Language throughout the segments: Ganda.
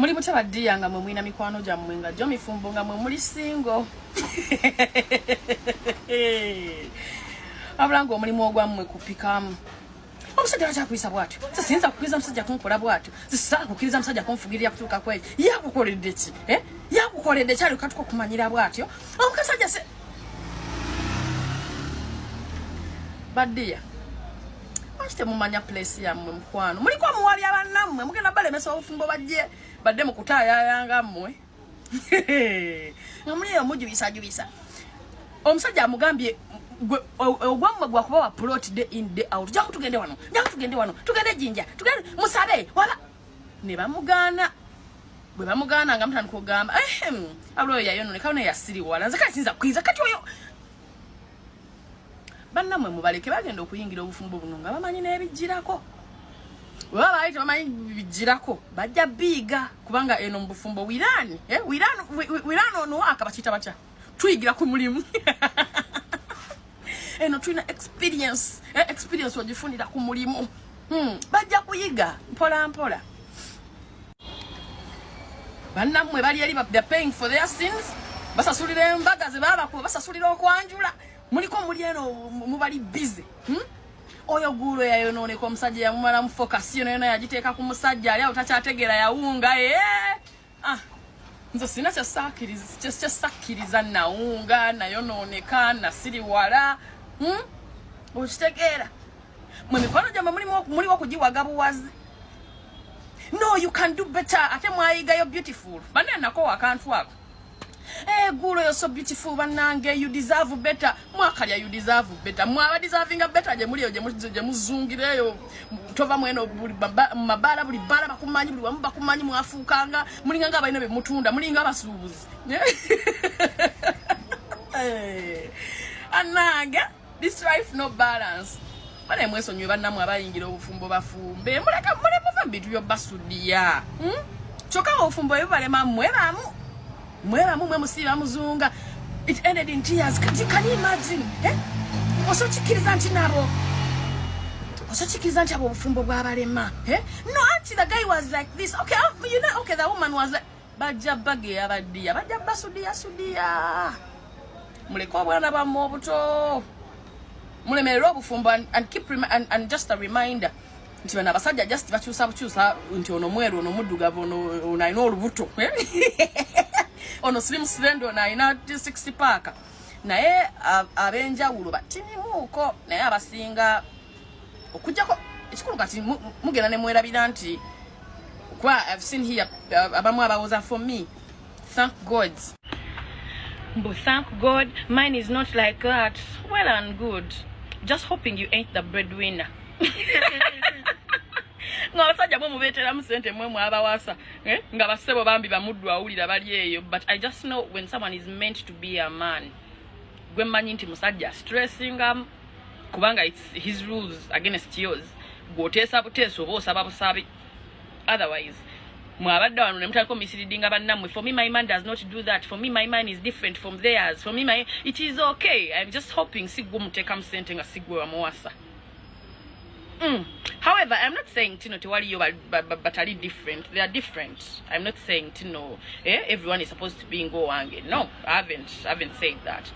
Muli mutaba dia nga mwe mwina mikwano gyammwe nga gyo mifumbo nga mwe muli singo. Abulanga omulimu ogwammwe kupikamu. Omusajja akyakuyisa bwatyo. Sisinza kukiriza musajja kunkola bwatyo. Sisala kukiriza musajja kunfugirira kutuuka kweli. Yakukoledde ki? Yakukoledde kyali katuko kumanyira bwatyo. Omusajja se Badia. Wachite mumanya place ya mmwe mukwano. Muliko muwali abannammwe mugenda balemesa obufumbo bajje badde mukutaya yanga mmwe. Ngamuli omujubisa. Omusajja amugambye ogwammwe gwakuba wa plot day in day out. Jangu tugende wano. Tugende jinja. Tugende musabe. Wala ne bamugana. Bwe bamugana nga mutandika kugamba ablo yayo none kaone yasiri wala. Nze kasinza kwiza kati oyo. Bannamwe mubaleke bagenda okuyingira obufumbo buno nga bamanyi n'ebijjirako. Baba ayite bamanyi bijjirako bajja biga kubanga eno mu bufumbo wirani wirani ono waka bakita bacha tuyigira ku mulimu. Eno tulina experience wagifunira ku mulimu. Bajja kuyiga mpola mpola. Bannamwe bali eri they're paying for their sins. Basasulira embaga ze baba ko basasulira okwanjula. Muliko mulieno mubali busy. Oyo gulo yayo none ko musajja yamumala mu focus yo nayo yagiteeka ku musajja ali utachategera yaunga nzo sina cha sakiriza naunga nayo nonekana siri wala uchitegera mwe mikono jama muri wo kujiwaga buwazi. No, you can do better. Ate mwayiga yo beautiful bane nako akantu wako. Guru, you're so beautiful, banange. You deserve better. Mwakalia, you deserve better. Mwa deserving a better. Jemuzungireyo. Tova mweno mabala buli bala bakumanyi buli wamu bakumanyi mwafukanga. Mulinganga abayina be mutunda. Mulinga abasubuzi. Anange, this life no balance. Bane mweso nywe banamwe abayingira obufumbo bafumbe. Muleka muva bitu byo basudia. Choka obufumbo yobalema mweramu. Mwera mumwe musiba muzunga. It ended in tears. Can you imagine? Oso chikiriza nti nabo. Oso chikiriza nti abo bufumbo bw'abalema. No, auntie, the guy was like this. Okay, you know, okay, the woman was like bajja bage abadia. Bajja basudia. Muleko abwana ba mobuto. Mulemerera obufumbo and keep and just a reminder. Nti bana basajja just bakyusa nti ono mweru ono muddugavu ono naina olubuto. Ono slim slendo na ina 60 paka naye abenjawulo batinimuko naye abasinga okujjako ekikulu kati mugenda ne mwerabira nti kwa I've seen here abamu abawoza for me. Thank God. But thank God mine is not like that. Well and good. Just hoping you ain't the breadwinner. Nga basajja mwe mubetera musente mwe mwabawasa nga basebo bambi bamuddu awulira bali eyo. But I just know when someone is meant to be a man gwe manyi nti musajja stressing kubanga it's his rules against yours gwoteesa buteesa oba osaba busabi. Otherwise mwabadde wano ne mutaliko misleading bannamwe. For me my man does not do that. For me my man is different from theirs. For me it is okay. I'm just hoping sigwe muteeka musente nga sigwe wamuwasa. However, I'm not saying Tino Tiwali but are different. They are different. I'm not saying Tino everyone is supposed to be in go wange. No, I haven't said that.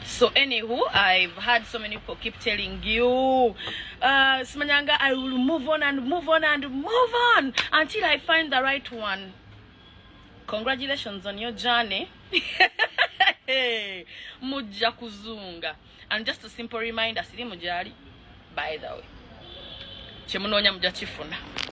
So anywho, I've had so many people keep telling you Simanyanga, I will move on and move on and move on until I find the right one. Congratulations on your journey. Mujja kuzunga. And just a simple reminder, siri mujali, by the way. Chemunonya mujja chifuna.